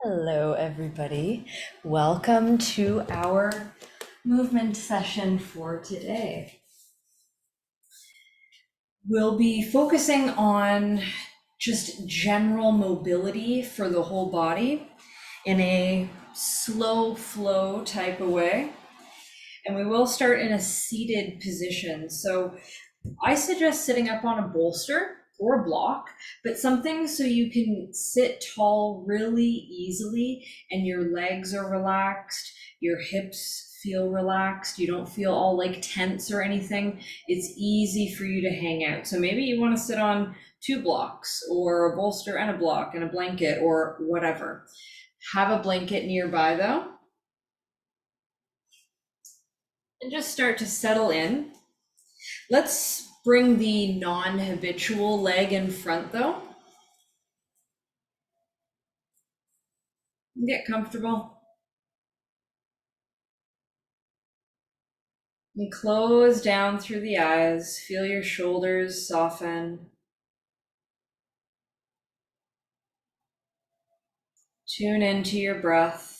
Hello, everybody. Welcome to our movement session for today. We'll be focusing on just general mobility for the whole body in a slow flow type of way. And we will start in a seated position. So I suggest sitting up on a bolster or a block, but something so you can sit tall really easily and your legs are relaxed, your hips feel relaxed, you don't feel all like tense or anything. It's easy for you to hang out. So maybe you want to sit on two blocks or a bolster and a block and a blanket or whatever. Have a blanket nearby though, and just start to settle in. Let's bring the non-habitual leg in front though. Get comfortable. And close down through the eyes. Feel your shoulders soften. Tune into your breath.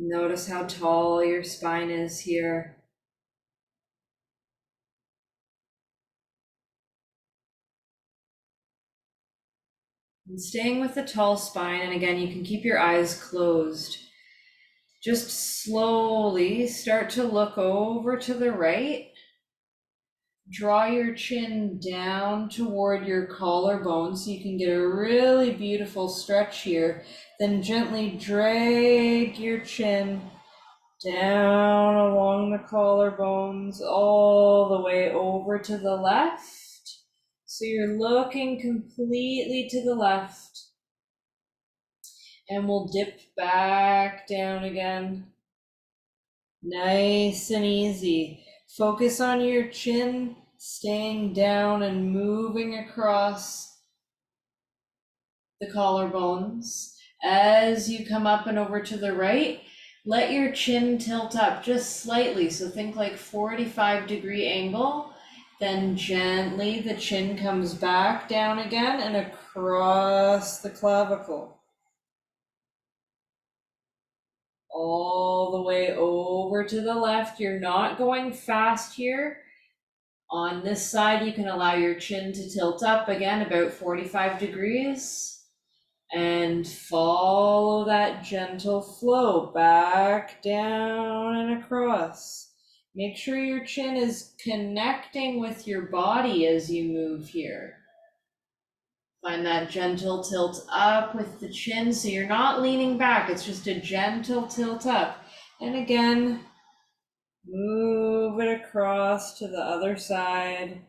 Notice how tall your spine is here. And staying with the tall spine, and again, you can keep your eyes closed. Just slowly start to look over to the right. Draw your chin down toward your collarbone so you can get a really beautiful stretch here. Then gently drag your chin down along the collarbones all the way over to the left. So you're looking completely to the left. And we'll dip back down again. Nice and easy. Focus on your chin, staying down and moving across the collarbones. As you come up and over to the right, let your chin tilt up just slightly. So think like 45-degree angle. Then gently the chin comes back down again and across the clavicle. All the way over to the left. You're not going fast here. On this side, you can allow your chin to tilt up again about 45 degrees and follow that gentle flow back down and across. Make sure your chin is connecting with your body as you move here. Find that gentle tilt up with the chin so you're not leaning back. It's just a gentle tilt up. And again, move it across to the other side.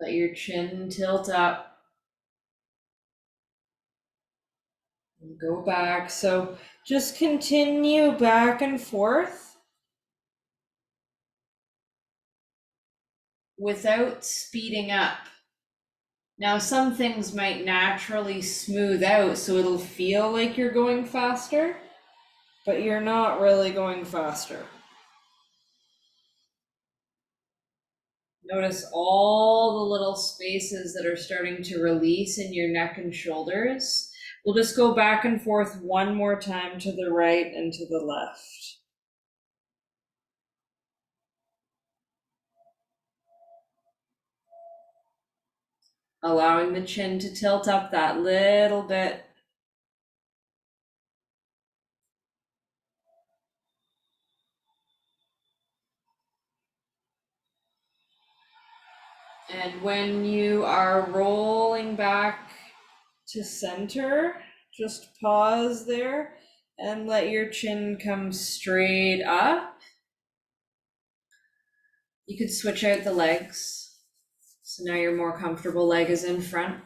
Let your chin tilt up. And go back. So just continue back and forth without speeding up. Now, some things might naturally smooth out, so it'll feel like you're going faster, but you're not really going faster. Notice all the little spaces that are starting to release in your neck and shoulders. We'll just go back and forth one more time to the right and to the left. Allowing the chin to tilt up that little bit. And when you are rolling back to center, just pause there and let your chin come straight up. You could switch out the legs. So now your more comfortable leg is in front.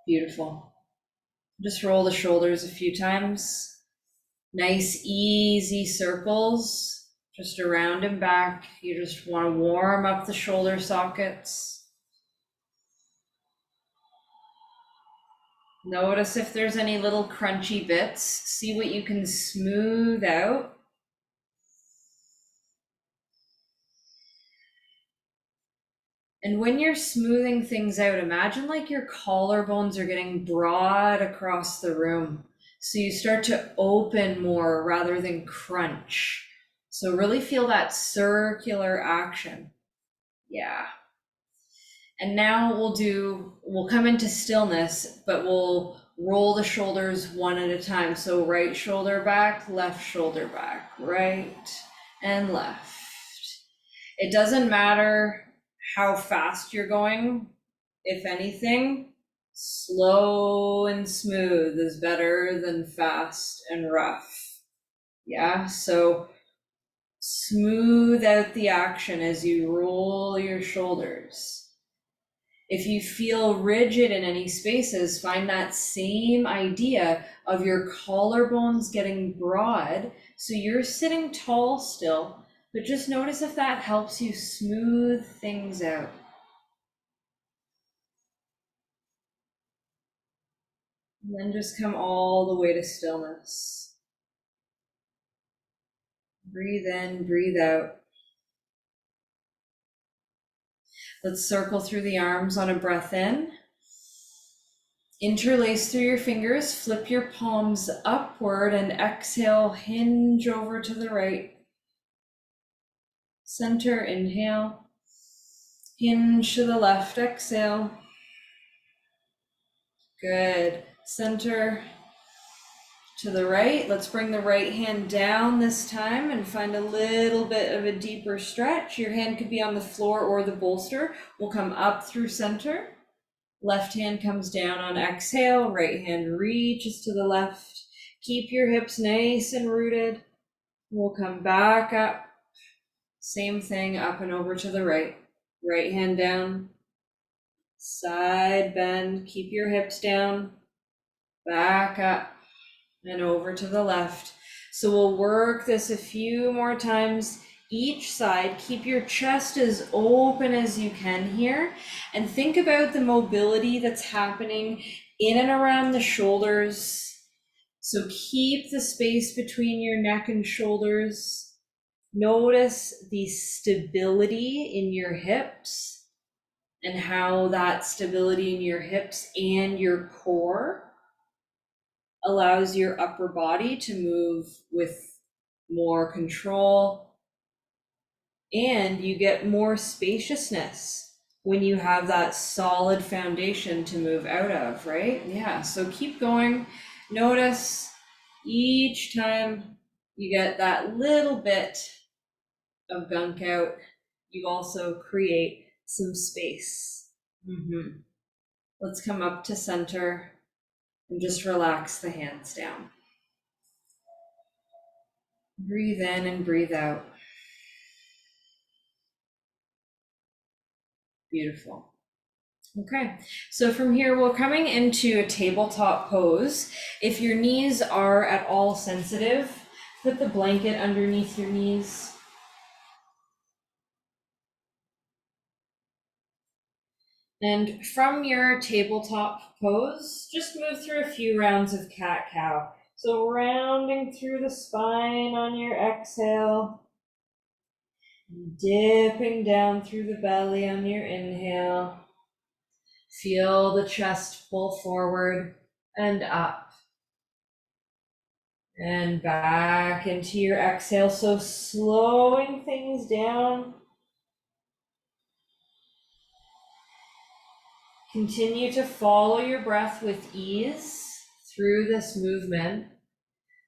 Beautiful. Just roll the shoulders a few times. Nice, easy circles. just around and back. You just want to warm up the shoulder sockets. Notice if there's any little crunchy bits. See what you can smooth out. And when you're smoothing things out, imagine like your collarbones are getting broad across the room. So you start to open more rather than crunch. So really feel that circular action. Yeah. And now we'll come into stillness, but we'll roll the shoulders one at a time. So right shoulder back, right and left. It doesn't matter how fast you're going. If anything, slow and smooth is better than fast and rough. Yeah, so smooth out the action as you roll your shoulders. If you feel rigid in any spaces, find that same idea of your collarbones getting broad. So you're sitting tall still, but just notice if that helps you smooth things out. And then just come all the way to stillness. Breathe in, breathe out. Let's circle through the arms on a breath in. Interlace through your fingers, flip your palms upward, and exhale, hinge over to the right. Center, inhale. Hinge to the left, exhale. Good. Center to the right. Let's bring the right hand down this time and find a little bit of a deeper stretch. Your hand could be on the floor or the bolster. We'll come up through center. Left hand comes down on exhale. Right hand reaches to the left. Keep your hips nice and rooted. We'll come back up. Same thing, up and over to the right. Right hand down. Side bend. Keep your hips down. Back up and over to the left. So we'll work this a few more times each side. Keep your chest as open as you can here, and think about the mobility that's happening in and around the shoulders. So keep the space between your neck and shoulders. Notice the stability in your hips and how that stability in your hips and your core allows your upper body to move with more control, and you get more spaciousness when you have that solid foundation to move out of, right? Yeah, so keep going. Notice each time you get that little bit of gunk out, you also create some space. Let's come up to center and just relax the hands down. Breathe in and breathe out. Beautiful. Okay, so from here, we're coming into a tabletop pose. If your knees are at all sensitive, put the blanket underneath your knees. And from your tabletop pose, just move through a few rounds of cat-cow. So rounding through the spine on your exhale, dipping down through the belly on your inhale. Feel the chest pull forward and up and back into your exhale. So slowing things down. Continue to follow your breath with ease through this movement,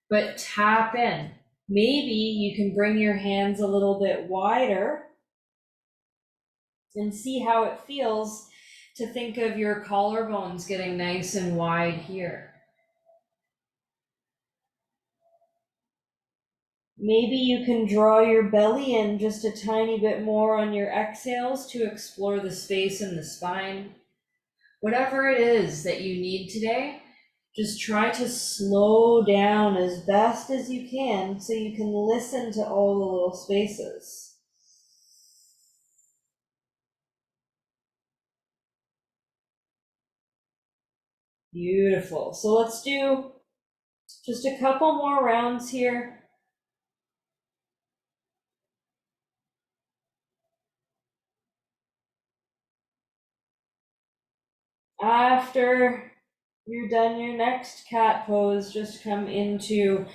but tap in. Maybe you can bring your hands a little bit wider and see how it feels to think of your collarbones getting nice and wide here. Maybe you can draw your belly in just a tiny bit more on your exhales to explore the space in the spine. Whatever it is that you need today, Just try to slow down as best as you can so you can listen to all the little spaces. Beautiful. So let's do just a couple more rounds here. After you're done your next cat pose, just come into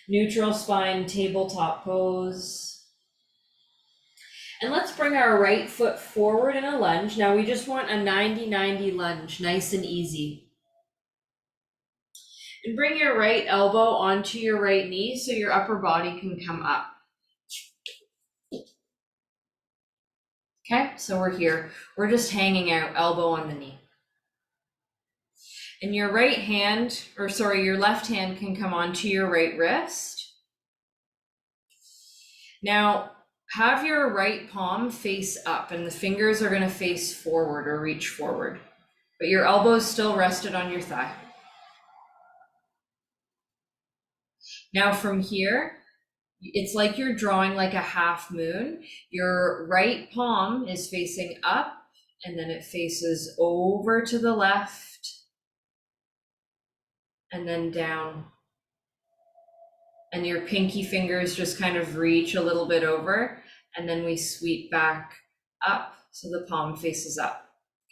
neutral spine tabletop pose. And let's bring our right foot forward in a lunge. Now we just want a 90-90 lunge, nice and easy. And bring your right elbow onto your right knee so your upper body can come up. Okay, so we're here. We're just hanging out, elbow on the knee. And your right hand, or sorry, your left hand can come onto your right wrist. Now, have your right palm face up and the fingers are going to face forward or reach forward, but your elbows still rested on your thigh. Now from here, it's like you're drawing like a half moon. Your right palm is facing up and then it faces over to the left and then down. And your pinky fingers just kind of reach a little bit over and then we sweep back up so the palm faces up.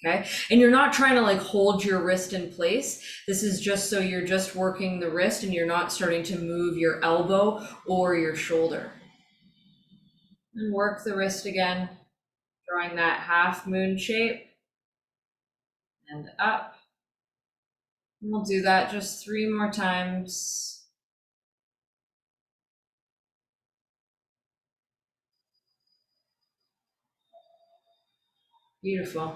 Okay, and you're not trying to like hold your wrist in place. This is just so you're just working the wrist and you're not starting to move your elbow or your shoulder. And work the wrist again, drawing that half moon shape and up. And we'll do that just 3 more times. Beautiful.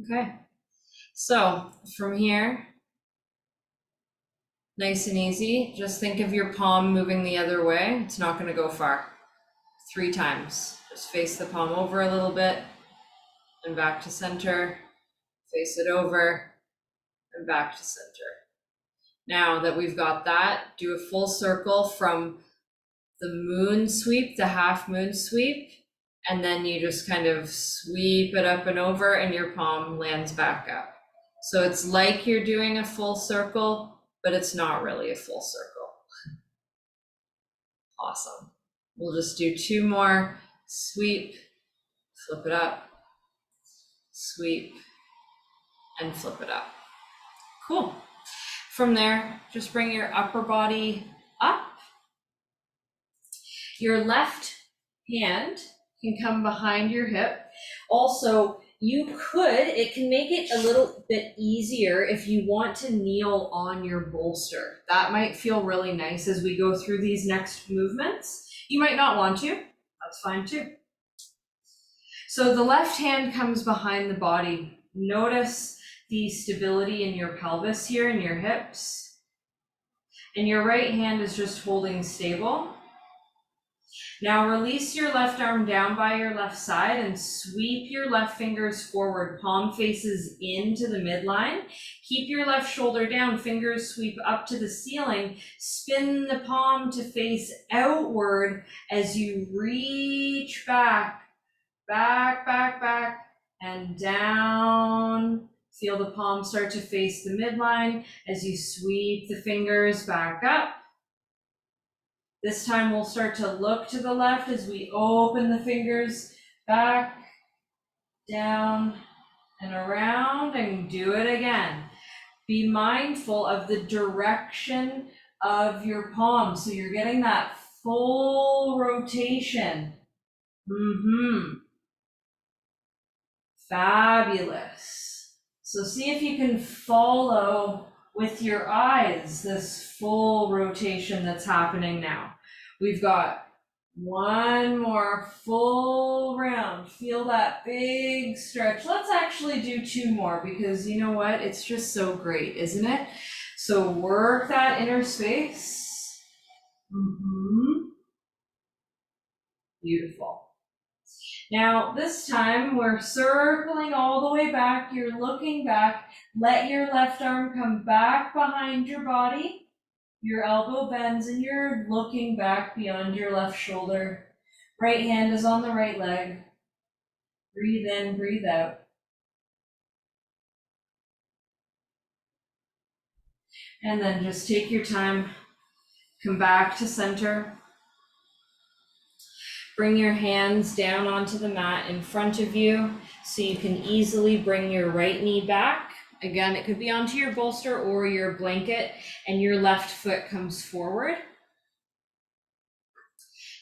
Okay, so from here, nice and easy, just think of your palm moving the other way. It's not going to go far. 3 times. Just face the palm over a little bit and back to center. Face it over and back to center. Now that we've got that, do a full circle from the moon sweep, the half moon sweep, and then you just kind of sweep it up and over and your palm lands back up. So it's like you're doing a full circle, but it's not really a full circle. Awesome. We'll just do 2 more. Sweep, flip it up, sweep, and flip it up. Cool. From there, just bring your upper body up. Your left hand can come behind your hip. Also, it can make it a little bit easier if you want to kneel on your bolster. That might feel really nice as we go through these next movements. You might not want to, that's fine too. So the left hand comes behind the body. Notice the stability in your pelvis here and your hips. And your right hand is just holding stable. Now release your left arm down by your left side and sweep your left fingers forward, palm faces into the midline. Keep your left shoulder down, fingers sweep up to the ceiling. Spin the palm to face outward as you reach back, and down. Feel the palm start to face the midline as you sweep the fingers back up. This time we'll start to look to the left as we open the fingers back, down, and around, and do it again. Be mindful of the direction of your palm so you're getting that full rotation. Fabulous. So see if you can follow with your eyes this full rotation that's happening now. We've got 1 more full round. Feel that big stretch. Let's actually do 2 more because you know what? It's just so great, isn't it? So work that inner space. Beautiful. Now, this time we're circling all the way back. You're looking back. Let your left arm come back behind your body. Your elbow bends and you're looking back beyond your left shoulder. Right hand is on the right leg. Breathe in, breathe out. And then just take your time. Come back to center. Bring your hands down onto the mat in front of you so you can easily bring your right knee back. Again, it could be onto your bolster or your blanket, and your left foot comes forward.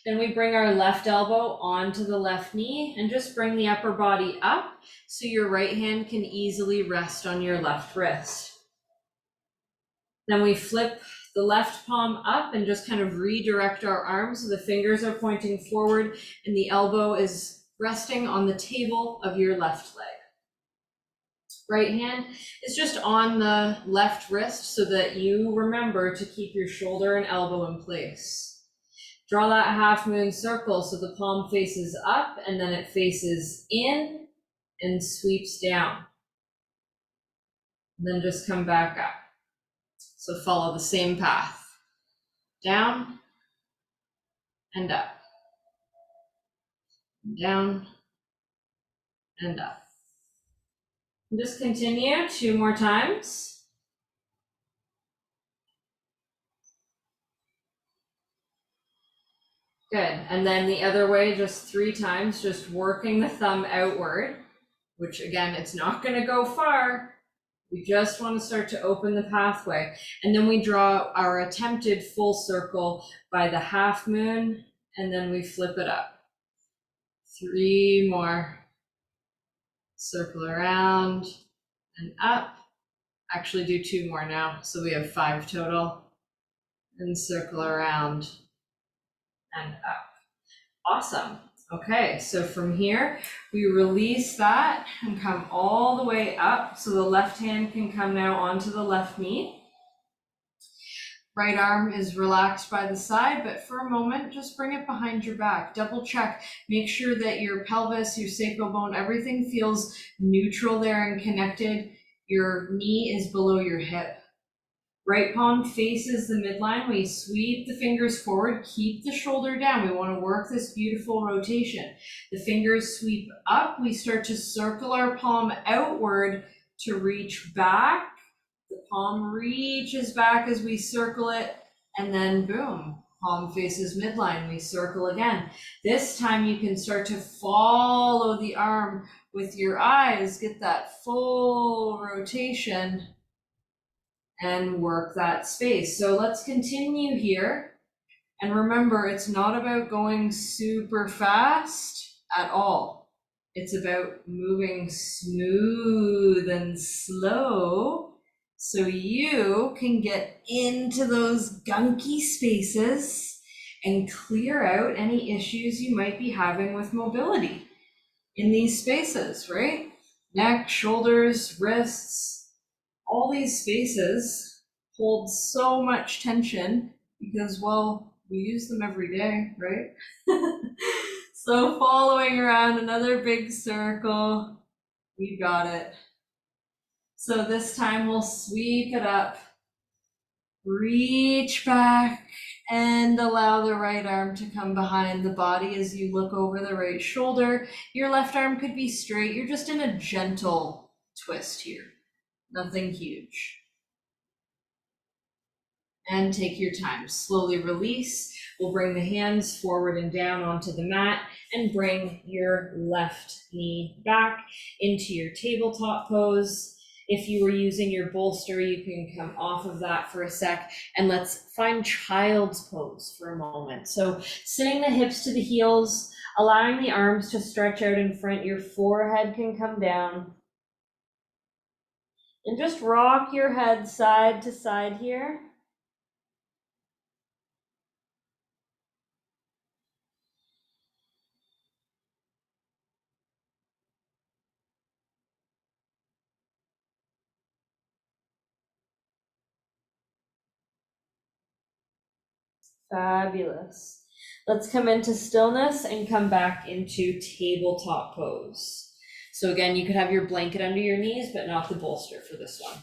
Then we bring our left elbow onto the left knee and just bring the upper body up so your right hand can easily rest on your left wrist. Then we flip the left palm up and just kind of redirect our arms so the fingers are pointing forward and the elbow is resting on the table of your left leg. Right hand is just on the left wrist so that you remember to keep your shoulder and elbow in place. Draw that half moon circle so the palm faces up and then it faces in and sweeps down. And then just come back up. So follow the same path. Down and up. Down and up. And just continue 2 more times. Good, and then the other way, just 3 times, just working the thumb outward, which again, it's not gonna go far. We just wanna start to open the pathway. And then we draw our attempted full circle by the half moon, and then we flip it up. 3 more. Circle around and up. Actually do 2 more now, so we have 5 total. And circle around and up. Awesome. Okay, so from here, we release that and come all the way up so the left hand can come now onto the left knee. Right arm is relaxed by the side, but for a moment, just bring it behind your back. Double check. Make sure that your pelvis, your sacral bone, everything feels neutral there and connected. Your knee is below your hip. Right palm faces the midline. We sweep the fingers forward, keep the shoulder down. We want to work this beautiful rotation. The fingers sweep up. We start to circle our palm outward to reach back. The palm reaches back as we circle it, and then boom, palm faces midline. We circle again. This time you can start to follow the arm with your eyes, get that full rotation, and work that space. So let's continue here. And remember, it's not about going super fast at all. It's about moving smooth and slow so you can get into those gunky spaces and clear out any issues you might be having with mobility in these spaces, right? Neck, shoulders, wrists, all these spaces hold so much tension because, well, we use them every day, right? So following around another big circle, you got it. So this time we'll sweep it up, reach back, and allow the right arm to come behind the body as you look over the right shoulder. Your left arm could be straight. You're just in a gentle twist here, nothing huge. And take your time, slowly release. We'll bring the hands forward and down onto the mat and bring your left knee back into your tabletop pose. If you were using your bolster, you can come off of that for a sec, and let's find child's pose for a moment. So sitting the hips to the heels, allowing the arms to stretch out in front, your forehead can come down. And just rock your head side to side here. Fabulous. Let's come into stillness and come back into tabletop pose. So again, you could have your blanket under your knees, but not the bolster for this one.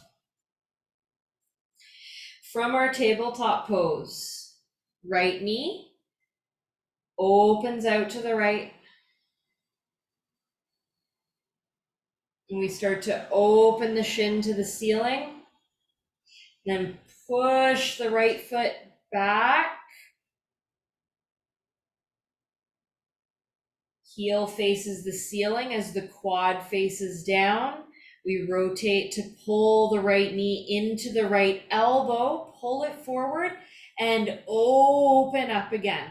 From our tabletop pose, right knee opens out to the right. And we start to open the shin to the ceiling. Then push the right foot back. Heel faces the ceiling as the quad faces down. We rotate to pull the right knee into the right elbow, pull it forward, and open up again.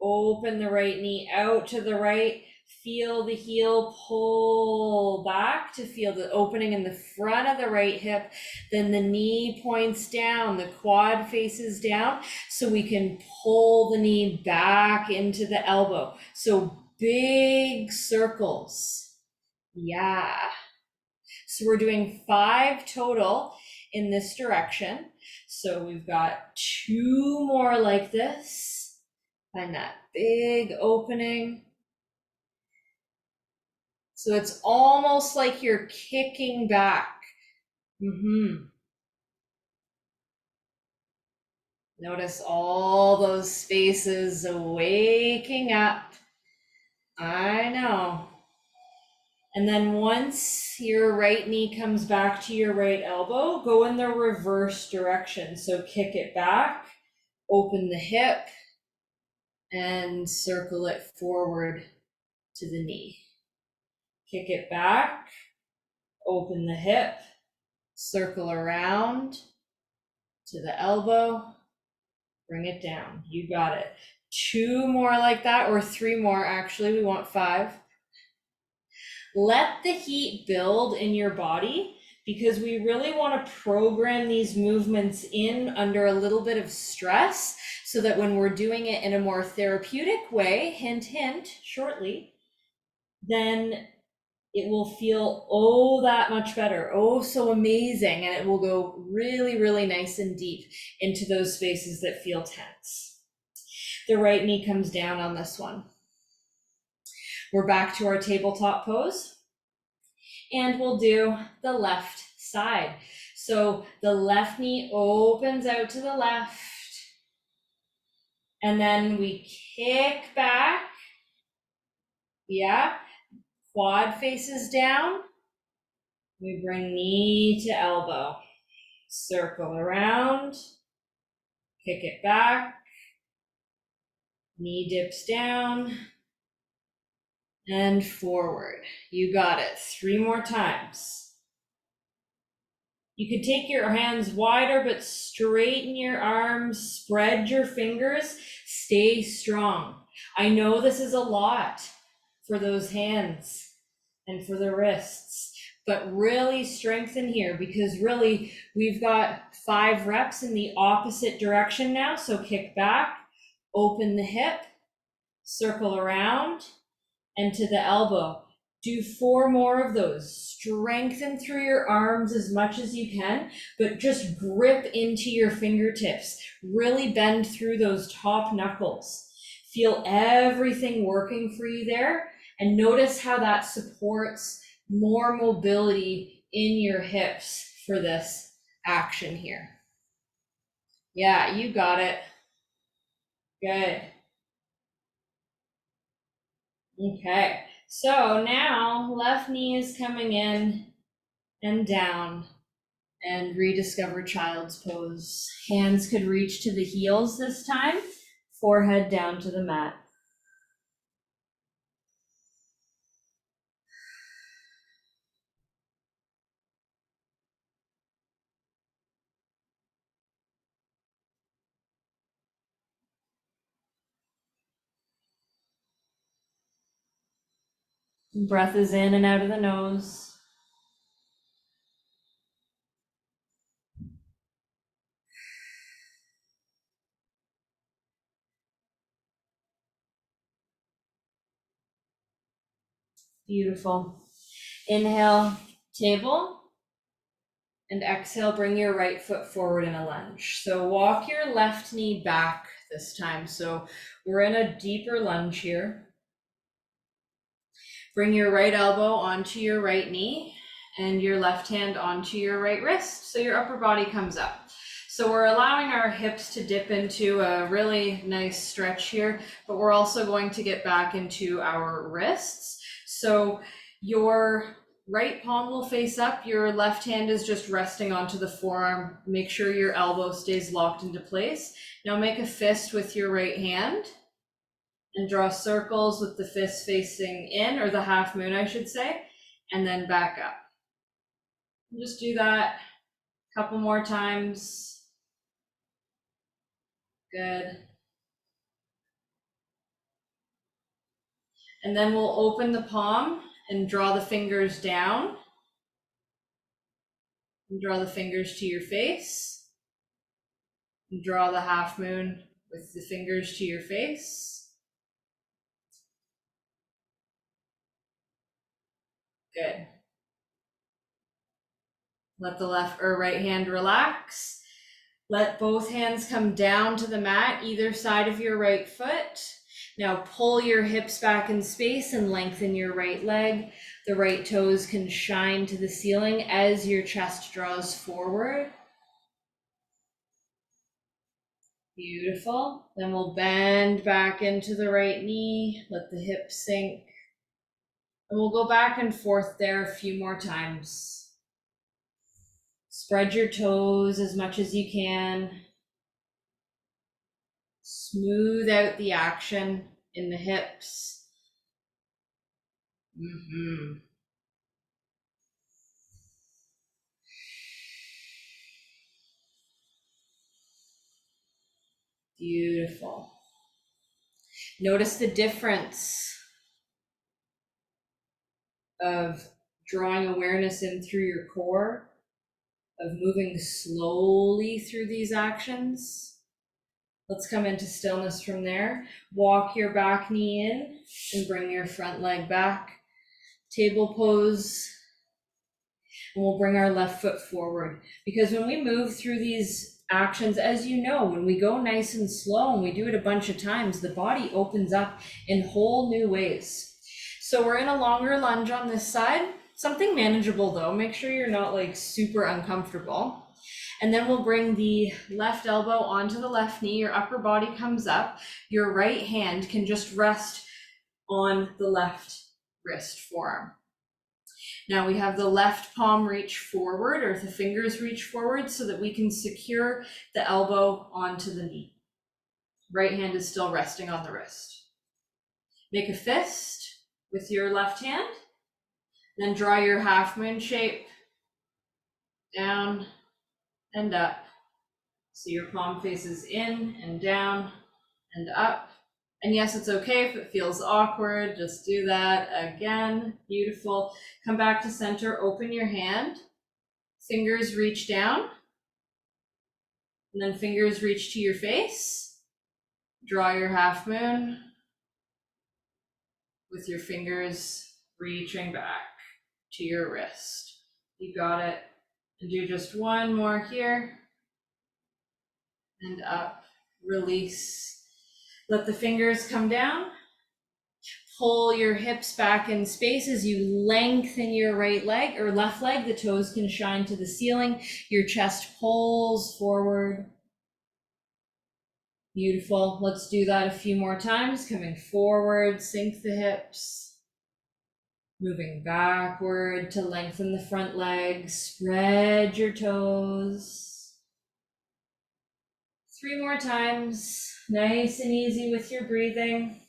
Open the right knee out to the right. Feel the heel pull back to feel the opening in the front of the right hip. Then the knee points down, the quad faces down, so we can pull the knee back into the elbow. So big circles. Yeah. So we're doing 5 total in this direction. So we've got 2 more like this. Find that big opening. So it's almost like you're kicking back. Notice all those spaces waking up. I know. And then once your right knee comes back to your right elbow, go in the reverse direction. So kick it back, open the hip, and circle it forward to the knee. Kick it back, open the hip, circle around to the elbow, bring it down. You got it. 2 more like that, or 3 more actually. We want 5. Let the heat build in your body, because we really want to program these movements in under a little bit of stress, so that when we're doing it in a more therapeutic way, hint, hint, shortly, then it will feel that much better, so amazing, and it will go really, really nice and deep into those spaces that feel tense. The right knee comes down on this one. We're back to our tabletop pose, and we'll do the left side. So the left knee opens out to the left, and then we kick back. Yeah, quad faces down. We bring knee to elbow, circle around, kick it back, knee dips down, and forward. You got it. 3 more times. You could take your hands wider, but straighten your arms, spread your fingers, stay strong. I know this is a lot for those hands and for the wrists, but really strengthen here, because really we've got 5 reps in the opposite direction now. So kick back, open the hip, circle around, and to the elbow. Do 4 more of those. Strengthen through your arms as much as you can, but just grip into your fingertips. Really bend through those top knuckles. Feel everything working for you there, and notice how that supports more mobility in your hips for this action here. Yeah, you got it. Good. Okay, so now left knee is coming in and down, and rediscover child's pose. Hands could reach to the heels this time, forehead down to the mat. Breath is in and out of the nose. Beautiful. Inhale, table, and exhale, bring your right foot forward in a lunge. So walk your left knee back this time. So we're in a deeper lunge here. Bring your right elbow onto your right knee and your left hand onto your right wrist, so your upper body comes up. So we're allowing our hips to dip into a really nice stretch here, but we're also going to get back into our wrists. So your right palm will face up, your left hand is just resting onto the forearm. Make sure your elbow stays locked into place. Now make a fist with your right hand and draw circles with the fist facing in, or the half moon, I should say, and then back up. Just do that a couple more times. Good. And then we'll open the palm and draw the fingers down. And draw the fingers to your face. And draw the half moon with the fingers to your face. Good. Let the left or right hand relax. Let both hands come down to the mat, either side of your right foot. Now pull your hips back in space and lengthen your right leg. The right toes can shine to the ceiling as your chest draws forward. Beautiful. Then we'll bend back into the right knee. Let the hips sink. And we'll go back and forth there a few more times. Spread your toes as much as you can. Smooth out the action in the hips. Beautiful. Notice the difference of drawing awareness in through your core, of moving slowly through these actions. Let's come into stillness from there. Walk your back knee in and bring your front leg back. Table pose. And we'll bring our left foot forward. Because when we move through these actions, as you know, when we go nice and slow and we do it a bunch of times, the body opens up in whole new ways. So we're in a longer lunge on this side. Something manageable though. Make sure you're not like super uncomfortable. And then we'll bring the left elbow onto the left knee. Your upper body comes up. Your right hand can just rest on the left wrist forearm. Now we have the left palm reach forward, or the fingers reach forward, so that we can secure the elbow onto the knee. Right hand is still resting on the wrist. Make a fist with your left hand. Then draw your half moon shape down and up. So your palm faces in and down and up. And yes, it's okay if it feels awkward, just do that again. Beautiful. Come back to center, open your hand. Fingers reach down. And then fingers reach to your face. Draw your half moon with your fingers reaching back to your wrist. You got it. And do just one more here. And up, release. Let the fingers come down. Pull your hips back in space as you lengthen your right leg or left leg. The toes can shine to the ceiling. Your chest pulls forward. Beautiful. Let's do that a few more times. Coming forward, sink the hips. Moving backward to lengthen the front leg. Spread your toes. 3 more times. Nice and easy with your breathing.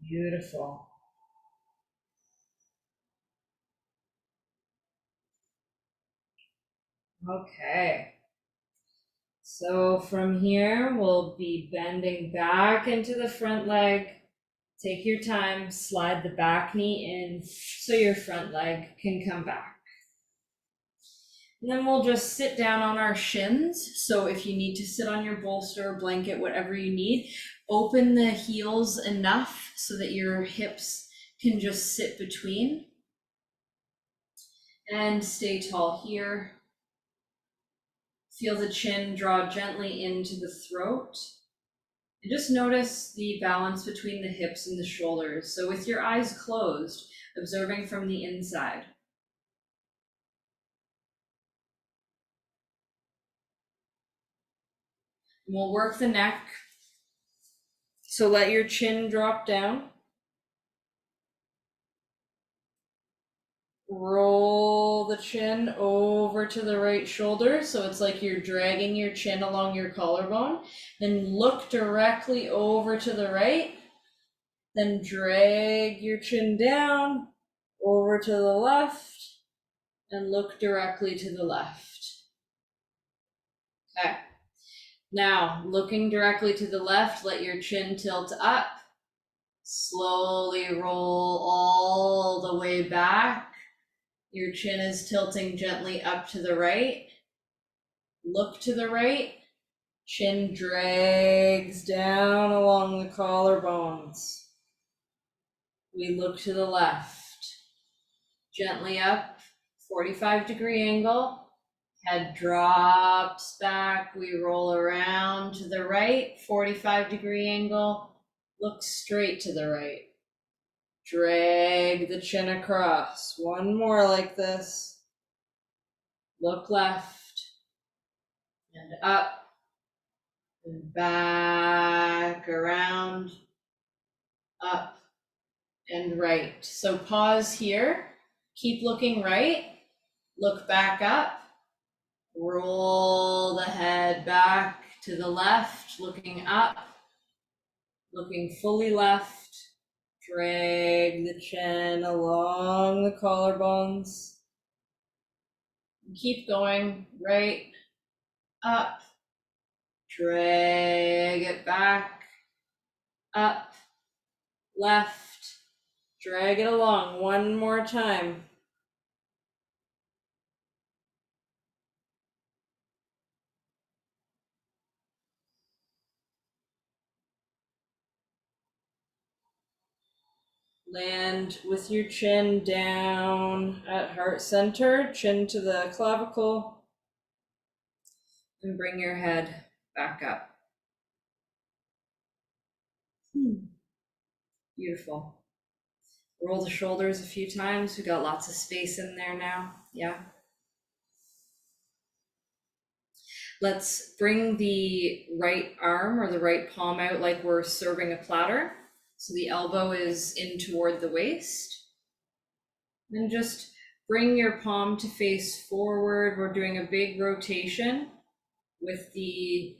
Beautiful. Okay. So from here, we'll be bending back into the front leg. Take your time, slide the back knee in so your front leg can come back. And then we'll just sit down on our shins. So if you need to sit on your bolster, blanket, whatever you need, open the heels enough so that your hips can just sit between. And stay tall here. Feel the chin draw gently into the throat. And just notice the balance between the hips and the shoulders. So with your eyes closed, observing from the inside. And we'll work the neck. So let your chin drop down. Roll the chin over to the right shoulder. So it's like you're dragging your chin along your collarbone. Then look directly over to the right. Then drag your chin down over to the left and look directly to the left. Okay. Now, looking directly to the left, let your chin tilt up. Slowly roll all the way back. Your chin is tilting gently up to the right. Look to the right. Chin drags down along the collarbones. We look to the left. Gently up, 45-degree angle. Head drops back. We roll around to the right, 45-degree angle. Look straight to the right. Drag the chin across. One more like this. Look left and up and back, around, up and right. So pause here. Keep looking right. Look back up. Roll the head back to the left, looking up, looking fully left. Drag the chin along the collarbones. Keep going, right, up, drag it back, up, left, drag it along one more time. Land with your chin down at heart center, chin to the clavicle, and bring your head back up. Beautiful. Roll the shoulders a few times. We got lots of space in there now. Yeah. Let's bring the right arm or the right palm out like we're serving a platter. So the elbow is in toward the waist. And just bring your palm to face forward. We're doing a big rotation with the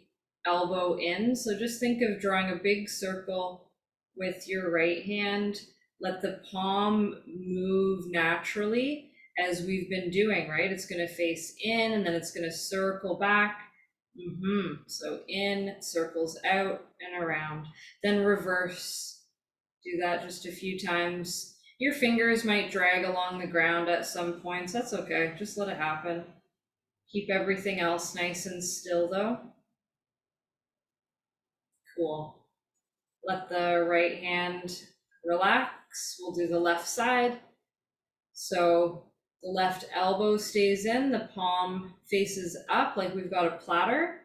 elbow in. So just think of drawing a big circle with your right hand. Let the palm move naturally as we've been doing, right? It's going to face in and then it's going to circle back. So in, circles out and around. Then reverse. Do that just a few times. Your fingers might drag along the ground at some points. That's okay. Just let it happen. Keep everything else nice and still though. Cool. Let the right hand relax. We'll do the left side. So the left elbow stays in, the palm faces up like we've got a platter,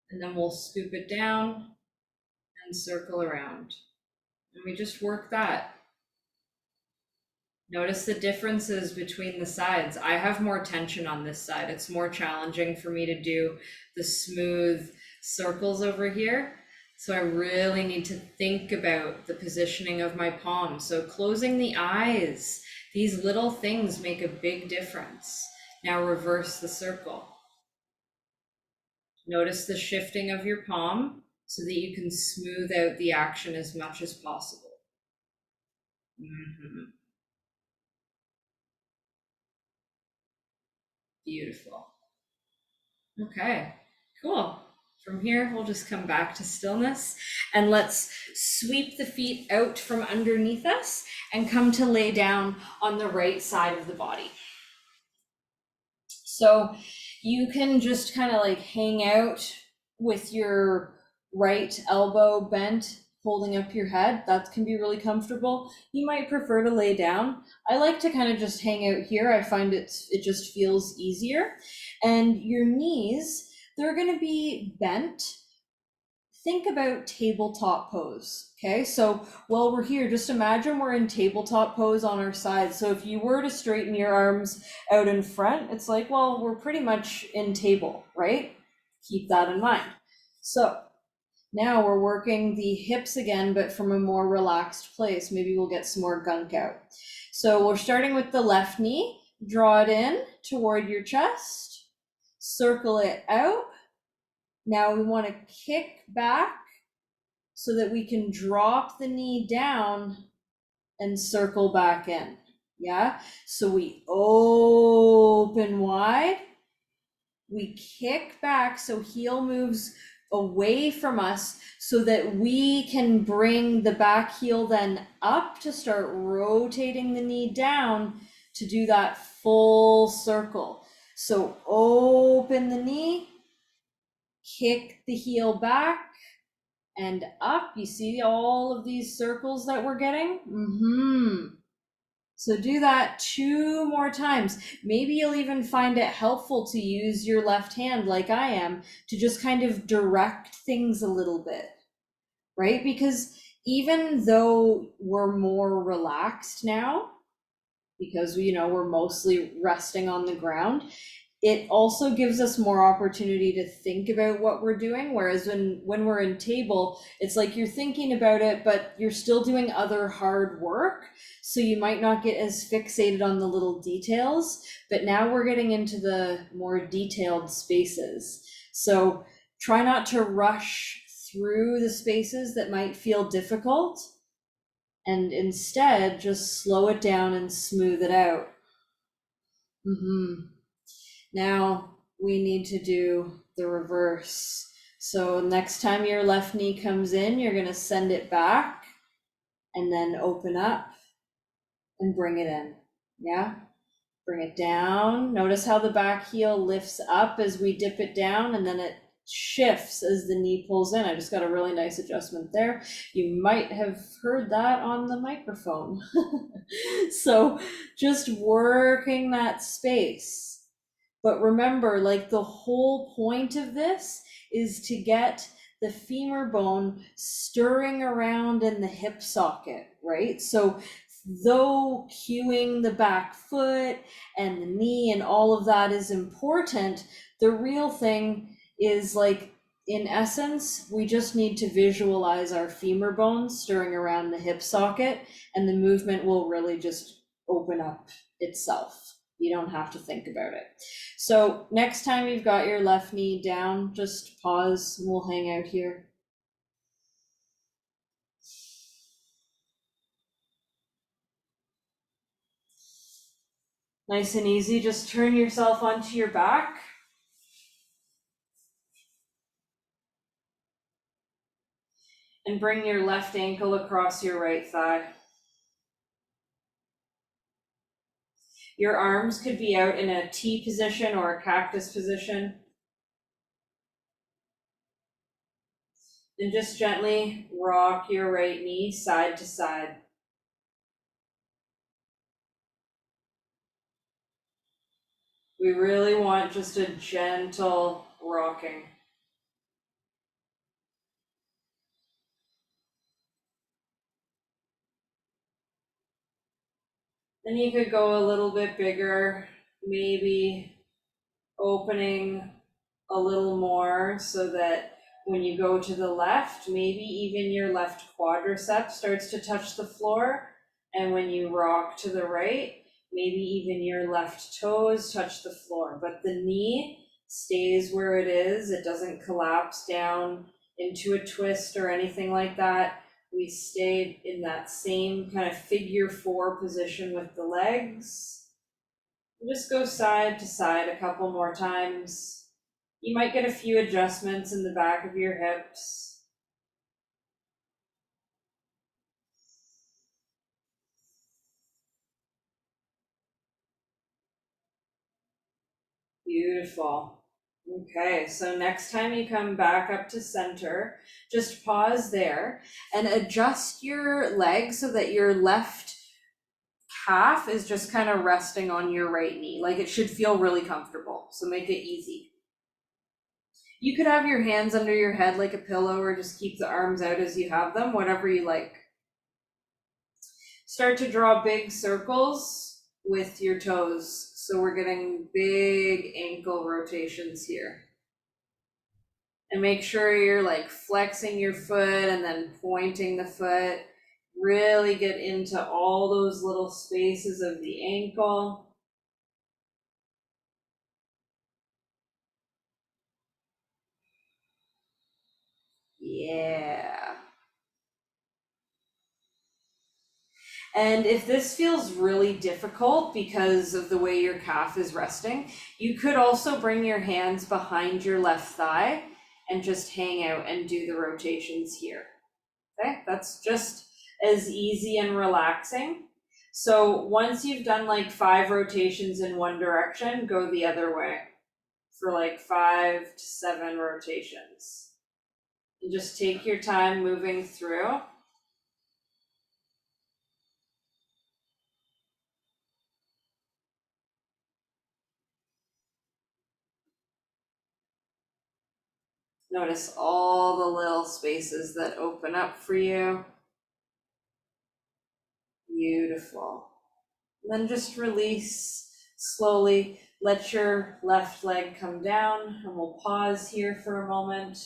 and then we'll scoop it down and circle around. And we just work that. Notice the differences between the sides. I have more tension on this side. It's more challenging for me to do the smooth circles over here. So I really need to think about the positioning of my palm. So closing the eyes, these little things make a big difference. Now reverse the circle. Notice the shifting of your palm so that you can smooth out the action as much as possible. Beautiful. Okay, cool. From here, we'll just come back to stillness and let's sweep the feet out from underneath us and come to lay down on the right side of the body. So you can just kind of like hang out with your right elbow bent holding up your head. That can be really comfortable. You might prefer to lay down. I like to kind of just hang out here. I find it just feels easier. And your knees, they're going to be bent. Think about tabletop pose. Okay, so while we're here, just imagine we're in tabletop pose on our side. So if you were to straighten your arms out in front, it's like, well, we're pretty much in table, right? Keep that in mind. So now we're working the hips again, but from a more relaxed place. Maybe we'll get some more gunk out. So we're starting with the left knee. Draw it in toward your chest. Circle it out. Now we want to kick back so that we can drop the knee down and circle back in. Yeah, so we open wide, we kick back so heel moves away from us so that we can bring the back heel then up to start rotating the knee down to do that full circle. So open the knee, kick the heel back and up. You see all of these circles that we're getting? So do that 2 more times. Maybe you'll even find it helpful to use your left hand like I am to just kind of direct things a little bit, right? Because even though we're more relaxed now, because we're mostly resting on the ground, it also gives us more opportunity to think about what we're doing. Whereas when we're in table, it's like you're thinking about it, but you're still doing other hard work. So you might not get as fixated on the little details, but now we're getting into the more detailed spaces. So try not to rush through the spaces that might feel difficult, and instead just slow it down and smooth it out. Now we need to do the reverse. So next time your left knee comes in, you're going to send it back and then open up and bring it in. Yeah, bring it down. Notice how the back heel lifts up as we dip it down, and then it shifts as the knee pulls in. I just got a really nice adjustment there. You might have heard that on the microphone. So just working that space. But remember, like, the whole point of this is to get the femur bone stirring around in the hip socket, right? So though cueing the back foot and the knee and all of that is important, the real thing is, like, in essence, we just need to visualize our femur bones stirring around the hip socket, and the movement will really just open up itself. You don't have to think about it. So next time you've got your left knee down, just pause and we'll hang out here. Nice and easy, just turn yourself onto your back. And bring your left ankle across your right thigh. Your arms could be out in a T position or a cactus position. And just gently rock your right knee side to side. We really want just a gentle rocking. Then you could go a little bit bigger, maybe opening a little more so that when you go to the left, maybe even your left quadricep starts to touch the floor. And when you rock to the right, maybe even your left toes touch the floor, but the knee stays where it is. It doesn't collapse down into a twist or anything like that. We stayed in that same kind of figure 4 position with the legs. Just go side to side a couple more times. You might get a few adjustments in the back of your hips. Beautiful. Okay, so next time you come back up to center, just pause there and adjust your leg so that your left calf is just kind of resting on your right knee. Like it should feel really comfortable. So make it easy. You could have your hands under your head like a pillow or just keep the arms out as you have them, whatever you like. Start to draw big circles with your toes. So we're getting big ankle rotations here. And make sure you're like flexing your foot and then pointing the foot. Really get into all those little spaces of the ankle. Yeah. And if this feels really difficult because of the way your calf is resting, you could also bring your hands behind your left thigh and just hang out and do the rotations here. Okay, that's just as easy and relaxing. So once you've done like 5 rotations in one direction, go the other way for like 5 to 7 rotations. And just take your time moving through. Notice all the little spaces that open up for you. Beautiful. And then just release slowly. Let your left leg come down, and we'll pause here for a moment.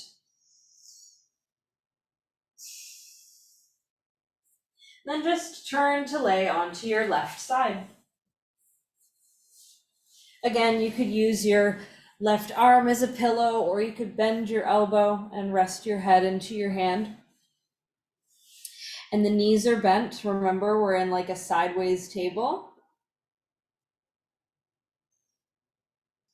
Then just turn to lay onto your left side. Again, you could use your left arm as a pillow, or you could bend your elbow and rest your head into your hand. And the knees are bent. Remember, we're in like a sideways table.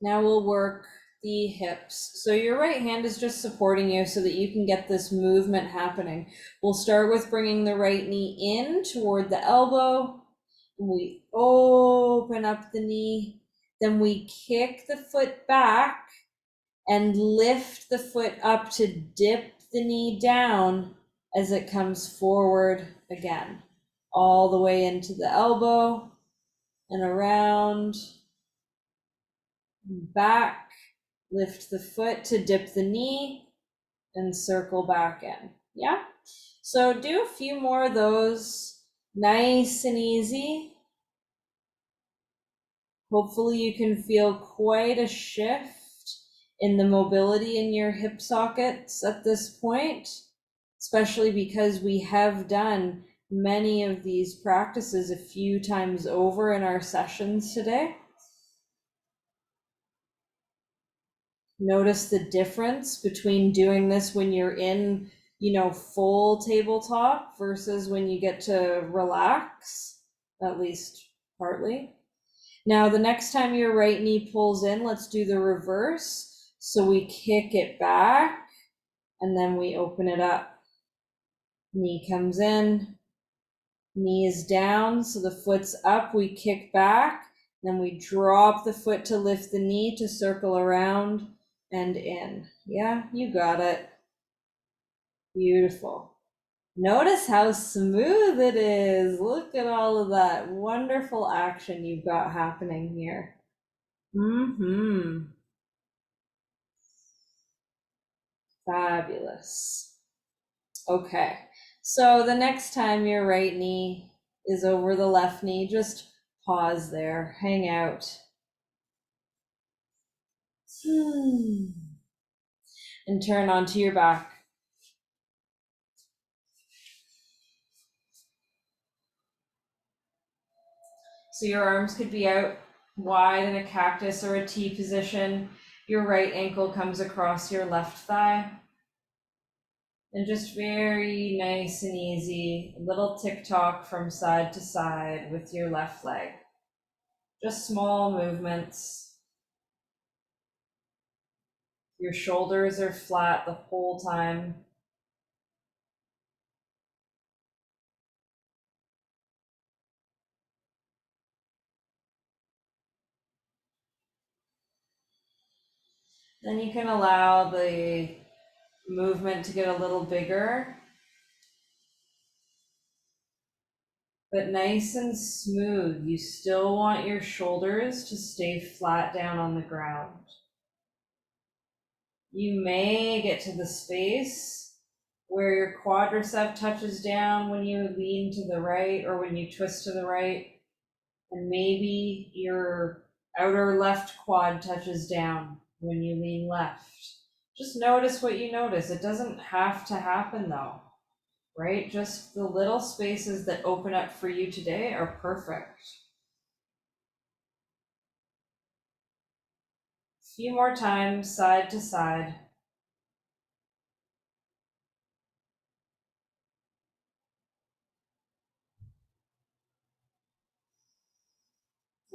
Now we'll work the hips. So your right hand is just supporting you so that you can get this movement happening. We'll start with bringing the right knee in toward the elbow. We open up the knee. Then we kick the foot back and lift the foot up to dip the knee down as it comes forward again, all the way into the elbow and around, back, lift the foot to dip the knee and circle back in. Yeah. So do a few more of those, nice and easy. Hopefully you can feel quite a shift in the mobility in your hip sockets at this point, especially because we have done many of these practices a few times over in our sessions today. Notice the difference between doing this when you're in, full tabletop versus when you get to relax, at least partly. Now, the next time your right knee pulls in, let's do the reverse. So we kick it back and then we open it up. Knee comes in, knee is down, so the foot's up, we kick back, then we drop the foot to lift the knee to circle around and in. Yeah, you got it. Beautiful. Notice how smooth it is. Look at all of that wonderful action you've got happening here. Fabulous. Okay, so the next time your right knee is over the left knee, just pause there, hang out. And turn onto your back. So your arms could be out wide in a cactus or a T position. Your right ankle comes across your left thigh. And just very nice and easy, a little tick-tock from side to side with your left leg. Just small movements. Your shoulders are flat the whole time. Then you can allow the movement to get a little bigger, but nice and smooth. You still want your shoulders to stay flat down on the ground. You may get to the space where your quadricep touches down when you lean to the right or when you twist to the right, and maybe your outer left quad touches down when you lean left. Just notice what you notice. It doesn't have to happen though, right? Just the little spaces that open up for you today are perfect. A few more times, side to side.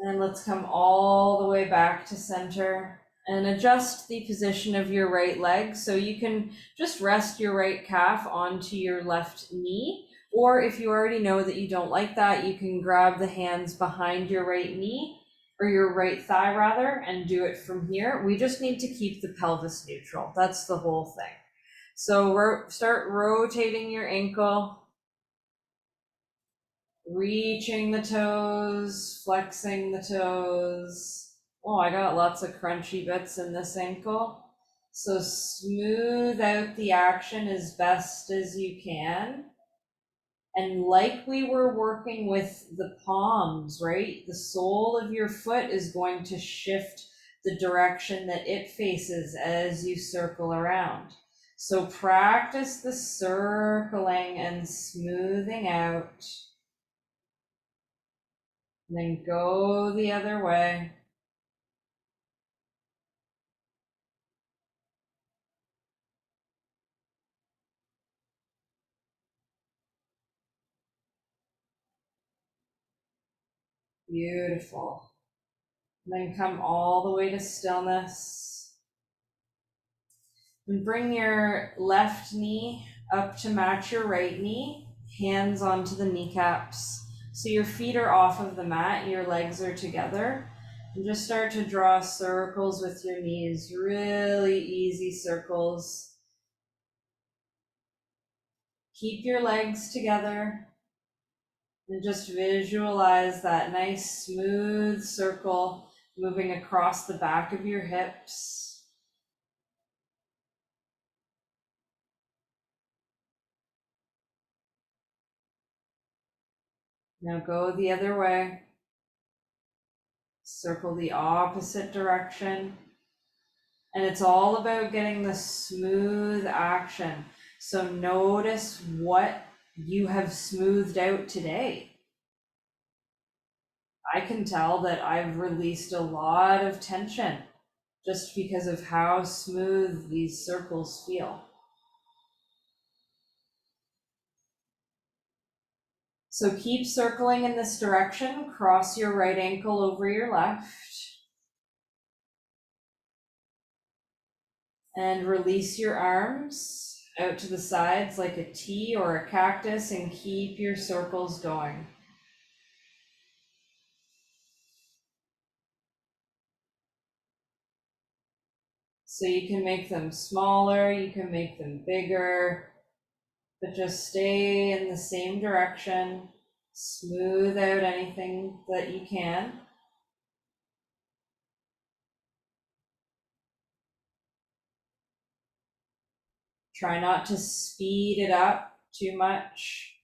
And let's come all the way back to center and adjust the position of your right leg. So you can just rest your right calf onto your left knee. Or if you already know that you don't like that, you can grab the hands behind your right knee, or your right thigh rather, and do it from here. We just need to keep the pelvis neutral. That's the whole thing. So start rotating your ankle, reaching the toes, flexing the toes. Oh, I got lots of crunchy bits in this ankle. So smooth out the action as best as you can. And like we were working with the palms, right? The sole of your foot is going to shift the direction that it faces as you circle around. So practice the circling and smoothing out. And then go the other way. Beautiful. And then come all the way to stillness. And bring your left knee up to match your right knee, hands onto the kneecaps. So your feet are off of the mat, your legs are together. And just start to draw circles with your knees, really easy circles. Keep your legs together and just visualize that nice smooth circle moving across the back of your hips. Now go the other way. Circle the opposite direction. And it's all about getting the smooth action. So notice what you have smoothed out today. I can tell that I've released a lot of tension just because of how smooth these circles feel. So keep circling in this direction, cross your right ankle over your left, and release your arms out to the sides like a T or a cactus, and keep your circles going. So you can make them smaller, you can make them bigger, but just stay in the same direction. Smooth out anything that you can. Try not to speed it up too much.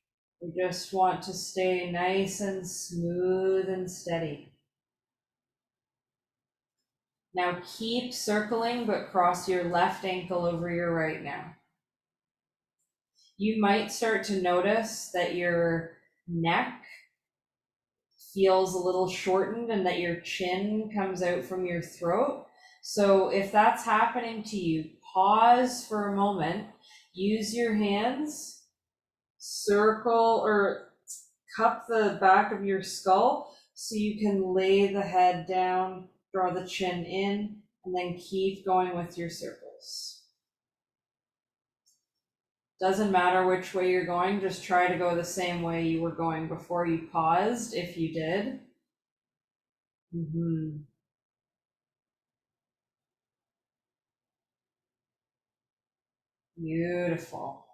We just want to stay nice and smooth and steady. Now keep circling, but cross your left ankle over your right now. You might start to notice that your neck feels a little shortened and that your chin comes out from your throat. So if that's happening to you, pause for a moment, use your hands, circle or cup the back of your skull so you can lay the head down, draw the chin in, and then keep going with your circles. Doesn't matter which way you're going, just try to go the same way you were going before you paused, if you did. Beautiful.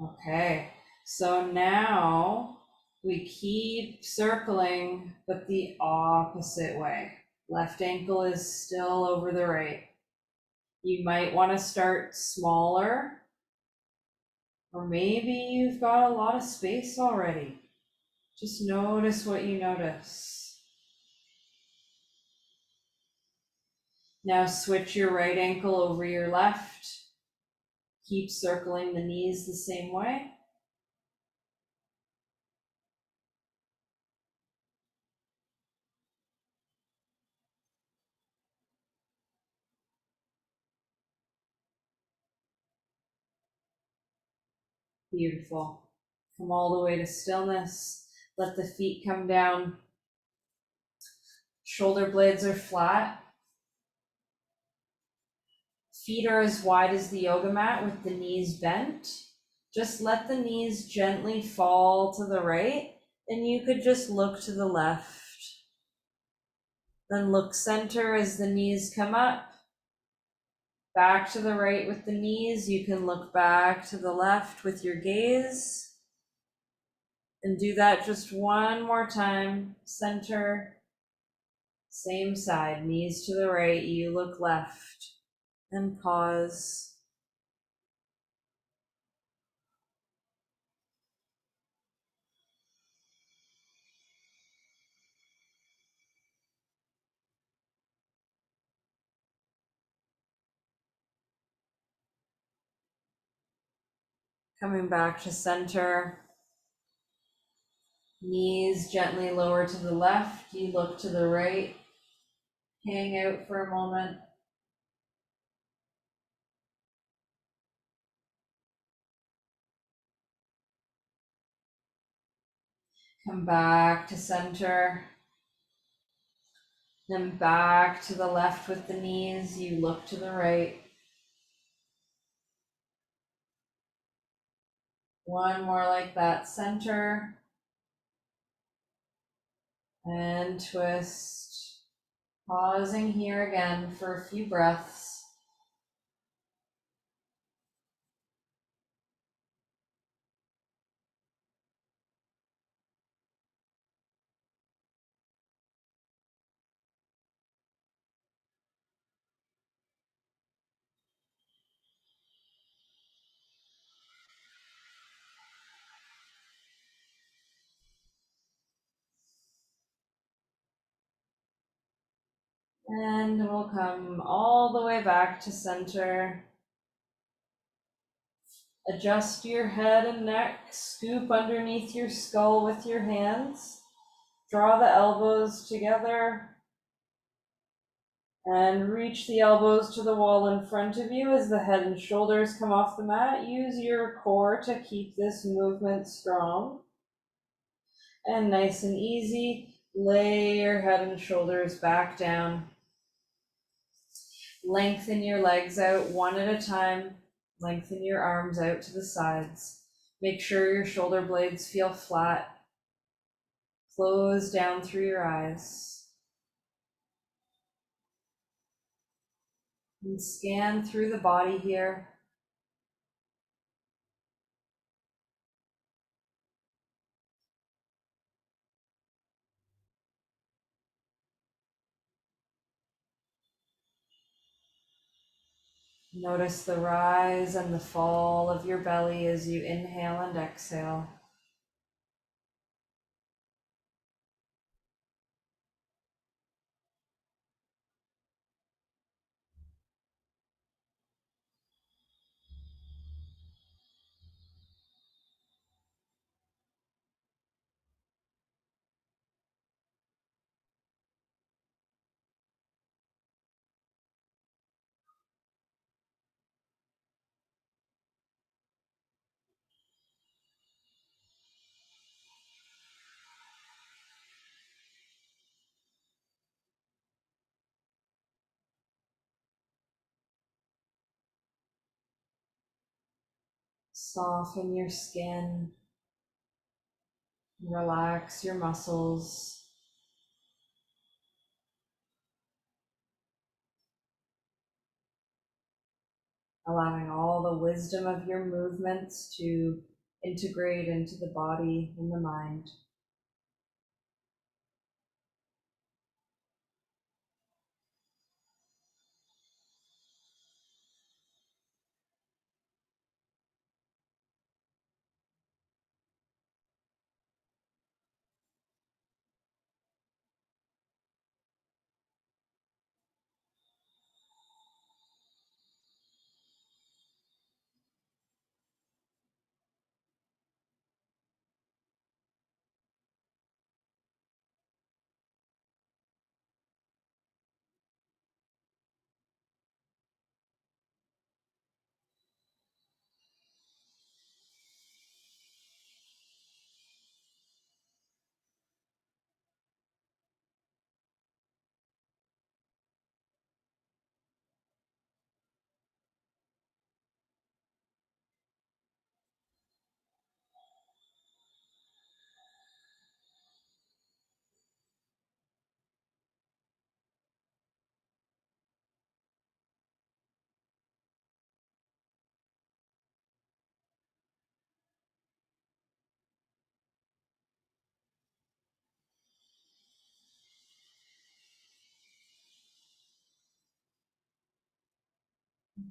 Okay, so now we keep circling, but the opposite way. Left ankle is still over the right. You might want to start smaller, or maybe you've got a lot of space already. Just notice what you notice. Now switch your right ankle over your left. Keep circling the knees the same way. Beautiful. Come all the way to stillness. Let the feet come down. Shoulder blades are flat. Feet are as wide as the yoga mat with the knees bent. Just let the knees gently fall to the right, and you could just look to the left. Then look center as the knees come up. Back to the right with the knees. You can look back to the left with your gaze. And do that just one more time. Center, same side, knees to the right, you look left. And pause. Coming back to center. Knees gently lower to the left, you look to the right. Hang out for a moment. Come back to center. Then back to the left with the knees, you look to the right. One more like that, center. And twist. Pausing here again for a few breaths. And we'll come all the way back to center. Adjust your head and neck, scoop underneath your skull with your hands. Draw the elbows together and reach the elbows to the wall in front of you as the head and shoulders come off the mat. Use your core to keep this movement strong. And nice and easy, lay your head and shoulders back down. Lengthen your legs out one at a time. Lengthen your arms out to the sides. Make sure your shoulder blades feel flat. Close down through your eyes. And scan through the body here. Notice the rise and the fall of your belly as you inhale and exhale. Soften your skin. Relax your muscles. allowing all the wisdom of your movements to integrate into the body and the mind.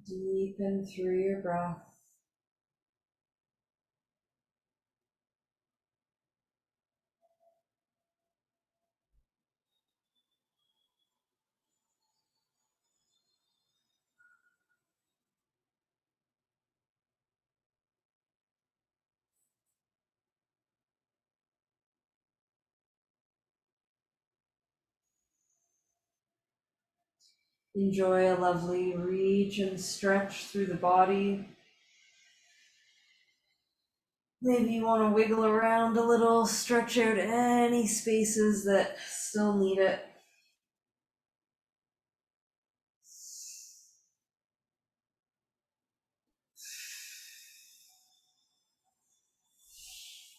Deepen through your breath. Enjoy a lovely reach and stretch through the body. Maybe you want to wiggle around a little, stretch out any spaces that still need it.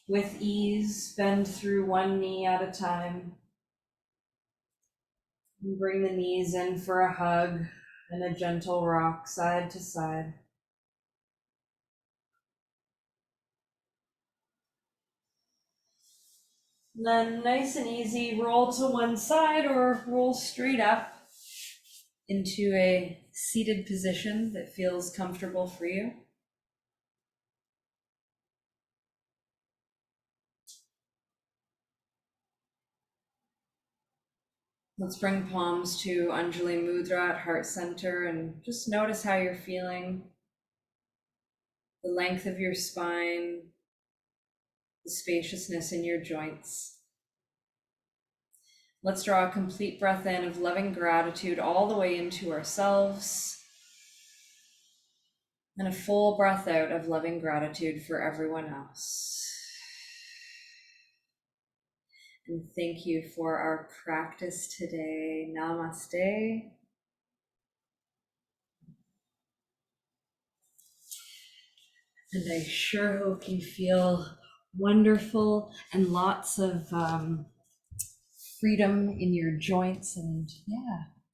With ease, bend through one knee at a time. And bring the knees in for a hug and a gentle rock side to side. And then nice and easy, roll to one side or roll straight up into a seated position that feels comfortable for you. Let's bring palms to Anjali Mudra at heart center and just notice how you're feeling, the length of your spine, the spaciousness in your joints. Let's draw a complete breath in of loving gratitude all the way into ourselves, and a full breath out of loving gratitude for everyone else. And thank you for our practice today. Namaste. And I sure hope you feel wonderful and lots of freedom in your joints, and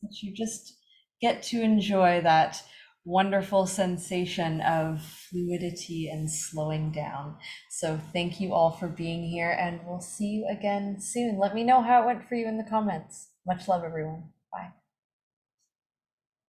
that you just get to enjoy that wonderful sensation of fluidity and slowing down. So thank you all for being here, and we'll see you again soon. Let me know how it went for you in the comments. Much love, everyone. Bye.